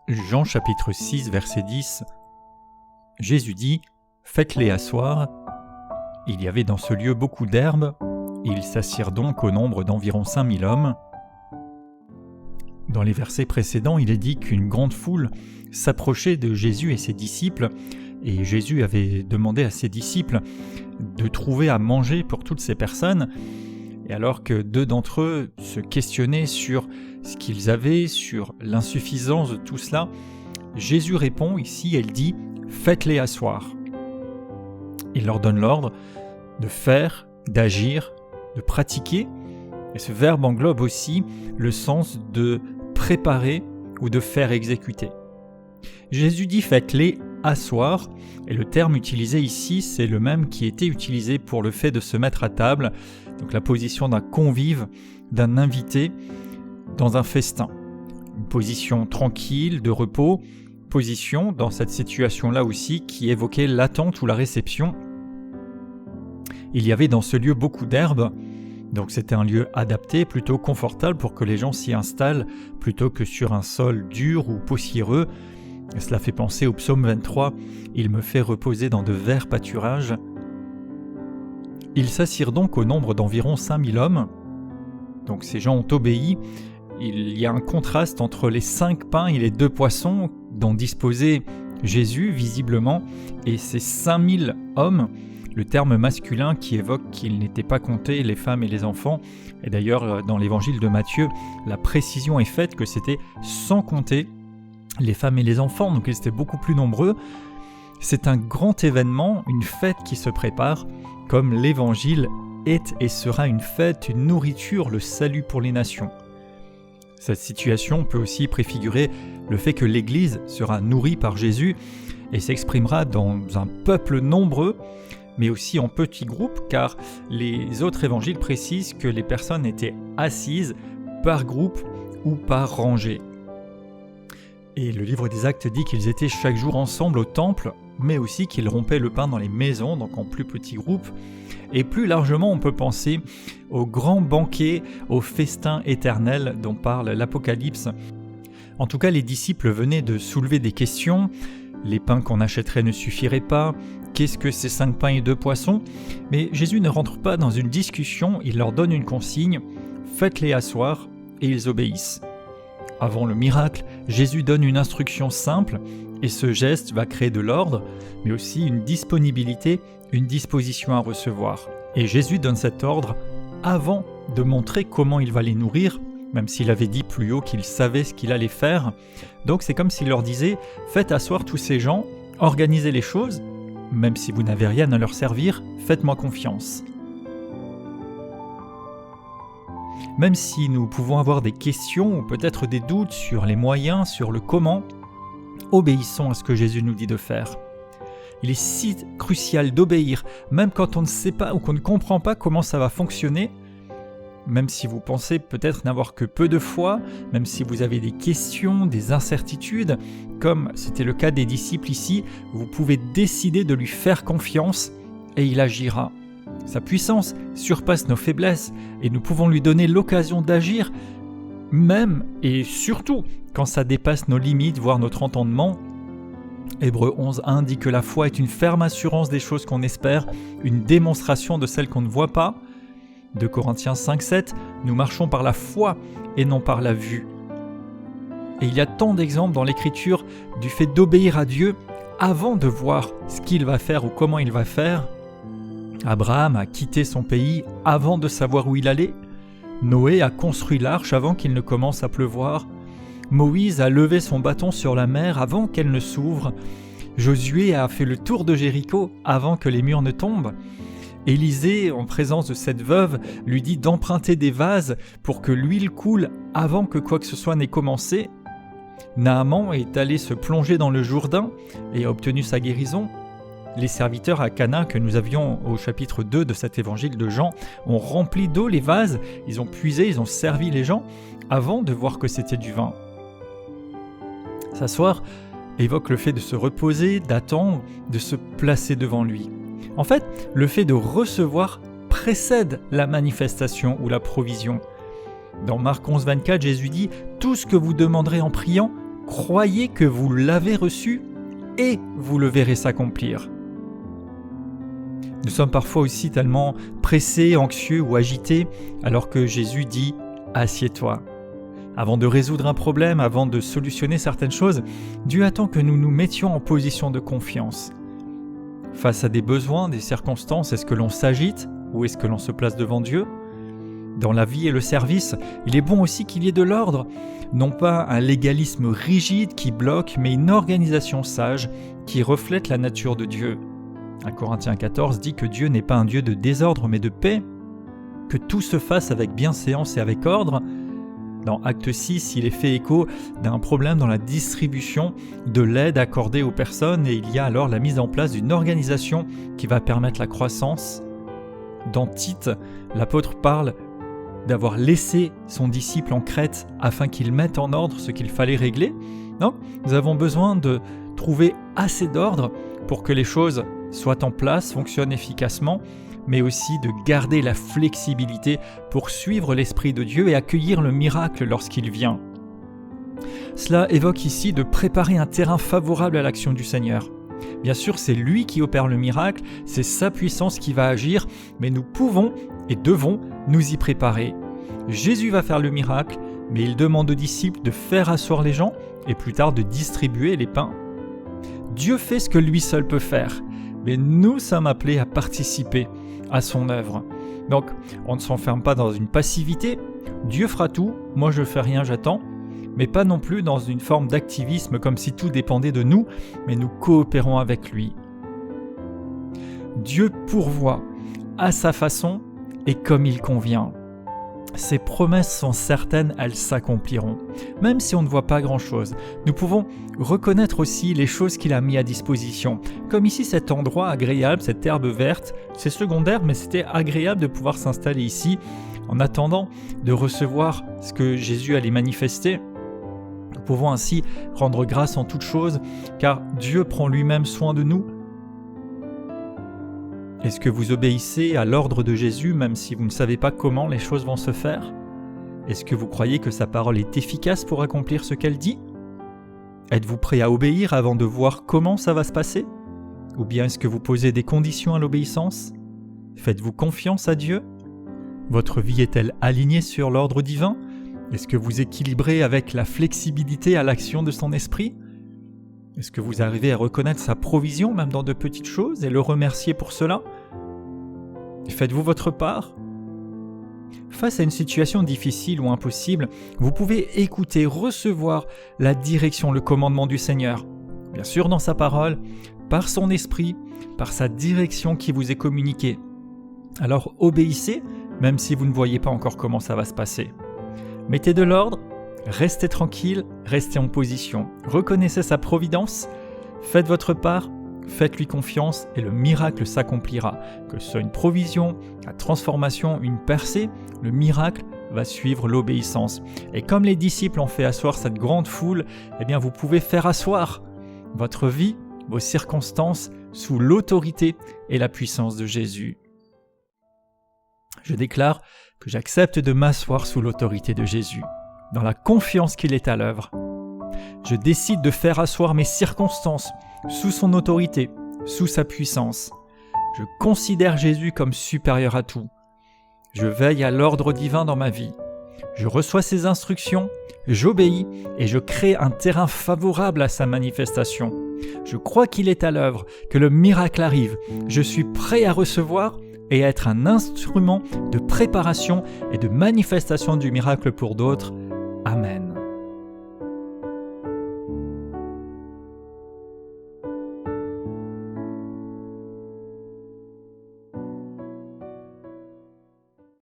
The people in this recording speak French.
Jean chapitre 6 verset 10. Jésus dit « Faites-les asseoir ». Il y avait dans ce lieu beaucoup d'herbes, ils s'assirent donc au nombre d'environ 5000 hommes. Dans les versets précédents, il est dit qu'une grande foule s'approchait de Jésus et ses disciples, et Jésus avait demandé à ses disciples de trouver à manger pour toutes ces personnes, et alors que deux d'entre eux se questionnaient sur ce qu'ils avaient, sur l'insuffisance de tout cela, Jésus répond ici, elle dit « Faites-les asseoir ». Il leur donne l'ordre de faire, d'agir, de pratiquer, et ce verbe englobe aussi le sens de préparer ou de faire exécuter. Jésus dit « Faites-les asseoir », et le terme utilisé ici, c'est le même qui était utilisé pour le fait de se mettre à table, donc la position d'un convive, d'un invité dans un festin. Une position tranquille, de repos, position dans cette situation-là aussi qui évoquait l'attente ou la réception. Il y avait dans ce lieu beaucoup d'herbes, donc c'était un lieu adapté, plutôt confortable pour que les gens s'y installent plutôt que sur un sol dur ou poussiéreux. Cela fait penser au psaume 23, « Il me fait reposer dans de verts pâturages ». Ils s'assirent donc au nombre d'environ 5000 hommes. Donc ces gens ont obéi. Il y a un contraste entre les 5 pains et les 2 poissons dont disposait Jésus visiblement et ces 5000 hommes, le terme masculin qui évoque qu'ils n'étaient pas comptés les femmes et les enfants. Et d'ailleurs dans l'évangile de Matthieu, la précision est faite que c'était sans compter les femmes et les enfants, donc ils étaient beaucoup plus nombreux. C'est un grand événement, une fête qui se prépare, comme l'évangile est et sera une fête, une nourriture, le salut pour les nations. Cette situation peut aussi préfigurer le fait que l'Église sera nourrie par Jésus et s'exprimera dans un peuple nombreux, mais aussi en petits groupes, car les autres évangiles précisent que les personnes étaient assises par groupe ou par rangée. Et le livre des Actes dit qu'ils étaient chaque jour ensemble au temple, mais aussi qu'ils rompaient le pain dans les maisons, donc en plus petits groupes. Et plus largement, on peut penser au grand banquet, au festin éternel dont parle l'Apocalypse. En tout cas, les disciples venaient de soulever des questions. Les pains qu'on achèterait ne suffiraient pas. Qu'est-ce que ces 5 pains et 2 poissons ? Mais Jésus ne rentre pas dans une discussion, il leur donne une consigne « Faites-les asseoir » et ils obéissent. Avant le miracle, Jésus donne une instruction simple et ce geste va créer de l'ordre, mais aussi une disponibilité, une disposition à recevoir. Et Jésus donne cet ordre avant de montrer comment il va les nourrir, même s'il avait dit plus haut qu'il savait ce qu'il allait faire. Donc c'est comme s'il leur disait « Faites asseoir tous ces gens, organisez les choses, même si vous n'avez rien à leur servir, faites-moi confiance. » Même si nous pouvons avoir des questions ou peut-être des doutes sur les moyens, sur le comment, obéissons à ce que Jésus nous dit de faire. Il est si crucial d'obéir, même quand on ne sait pas ou qu'on ne comprend pas comment ça va fonctionner, même si vous pensez peut-être n'avoir que peu de foi, même si vous avez des questions, des incertitudes, comme c'était le cas des disciples ici, vous pouvez décider de lui faire confiance et il agira. Sa puissance surpasse nos faiblesses et nous pouvons lui donner l'occasion d'agir, même et surtout quand ça dépasse nos limites, voire notre entendement. Hébreux 11.1 dit que la foi est une ferme assurance des choses qu'on espère, une démonstration de celles qu'on ne voit pas. 2 Corinthiens 5.7, nous marchons par la foi et non par la vue. Et il y a tant d'exemples dans l'Écriture du fait d'obéir à Dieu avant de voir ce qu'il va faire ou comment il va faire. Abraham a quitté son pays avant de savoir où il allait. Noé a construit l'arche avant qu'il ne commence à pleuvoir. Moïse a levé son bâton sur la mer avant qu'elle ne s'ouvre. Josué a fait le tour de Jéricho avant que les murs ne tombent. Élisée, en présence de cette veuve, lui dit d'emprunter des vases pour que l'huile coule avant que quoi que ce soit n'ait commencé. Naaman est allé se plonger dans le Jourdain et a obtenu sa guérison. Les serviteurs à Cana que nous avions au chapitre 2 de cet évangile de Jean ont rempli d'eau les vases, ils ont puisé, ils ont servi les gens avant de voir que c'était du vin. S'asseoir évoque le fait de se reposer, d'attendre, de se placer devant lui. En fait, le fait de recevoir précède la manifestation ou la provision. Dans Marc 11.24, Jésus dit « Tout ce que vous demanderez en priant, croyez que vous l'avez reçu et vous le verrez s'accomplir. Nous sommes parfois aussi tellement pressés, anxieux ou agités, alors que Jésus dit « Assieds-toi ». Avant de résoudre un problème, avant de solutionner certaines choses, Dieu attend que nous nous mettions en position de confiance. Face à des besoins, des circonstances, est-ce que l'on s'agite ou est-ce que l'on se place devant Dieu ? Dans la vie et le service, il est bon aussi qu'il y ait de l'ordre, non pas un légalisme rigide qui bloque, mais une organisation sage qui reflète la nature de Dieu. 1 Corinthiens 14 dit que Dieu n'est pas un Dieu de désordre mais de paix, que tout se fasse avec bienséance et avec ordre. Dans Acte 6, il est fait écho d'un problème dans la distribution de l'aide accordée aux personnes et il y a alors la mise en place d'une organisation qui va permettre la croissance. Dans Tite, l'apôtre parle d'avoir laissé son disciple en Crète afin qu'il mette en ordre ce qu'il fallait régler. Donc, nous avons besoin de trouver assez d'ordre pour que les choses soient en place, fonctionnent efficacement, mais aussi de garder la flexibilité pour suivre l'Esprit de Dieu et accueillir le miracle lorsqu'il vient. Cela évoque ici de préparer un terrain favorable à l'action du Seigneur. Bien sûr, c'est lui qui opère le miracle, c'est sa puissance qui va agir, mais nous pouvons et devons nous y préparer. Jésus va faire le miracle, mais il demande aux disciples de faire asseoir les gens et plus tard de distribuer les pains. Dieu fait ce que lui seul peut faire, mais nous sommes appelés à participer à son œuvre. Donc, on ne s'enferme pas dans une passivité. Dieu fera tout, moi je fais rien, j'attends. Mais pas non plus dans une forme d'activisme comme si tout dépendait de nous, mais nous coopérons avec lui. Dieu pourvoit à sa façon et comme il convient. Ses promesses sont certaines, elles s'accompliront. Même si on ne voit pas grand-chose, nous pouvons reconnaître aussi les choses qu'il a mis à disposition. Comme ici cet endroit agréable, cette herbe verte, c'est secondaire, mais c'était agréable de pouvoir s'installer ici en attendant de recevoir ce que Jésus allait manifester. Nous pouvons ainsi rendre grâce en toutes choses, car Dieu prend lui-même soin de nous. Est-ce que vous obéissez à l'ordre de Jésus, même si vous ne savez pas comment les choses vont se faire ? Est-ce que vous croyez que sa parole est efficace pour accomplir ce qu'elle dit ? Êtes-vous prêt à obéir avant de voir comment ça va se passer ? Ou bien est-ce que vous posez des conditions à l'obéissance ? Faites-vous confiance à Dieu ? Votre vie est-elle alignée sur l'ordre divin ? Est-ce que vous équilibrez avec la flexibilité à l'action de son esprit ? Est-ce que vous arrivez à reconnaître sa provision même dans de petites choses et le remercier pour cela ? Faites-vous votre part ? Face à une situation difficile ou impossible, vous pouvez écouter, recevoir la direction, le commandement du Seigneur. Bien sûr dans sa parole, par son esprit, par sa direction qui vous est communiquée. Alors obéissez, même si vous ne voyez pas encore comment ça va se passer. Mettez de l'ordre, restez tranquille, restez en position. Reconnaissez sa providence, faites votre part, faites-lui confiance et le miracle s'accomplira. Que ce soit une provision, la transformation, une percée, le miracle va suivre l'obéissance. Et comme les disciples ont fait asseoir cette grande foule, eh bien vous pouvez faire asseoir votre vie, vos circonstances sous l'autorité et la puissance de Jésus. Je déclare que j'accepte de m'asseoir sous l'autorité de Jésus, dans la confiance qu'il est à l'œuvre. Je décide de faire asseoir mes circonstances sous son autorité, sous sa puissance. Je considère Jésus comme supérieur à tout. Je veille à l'ordre divin dans ma vie. Je reçois ses instructions, j'obéis et je crée un terrain favorable à sa manifestation. Je crois qu'il est à l'œuvre, que le miracle arrive. Je suis prêt à recevoir et à être un instrument de préparation et de manifestation du miracle pour d'autres. Amen.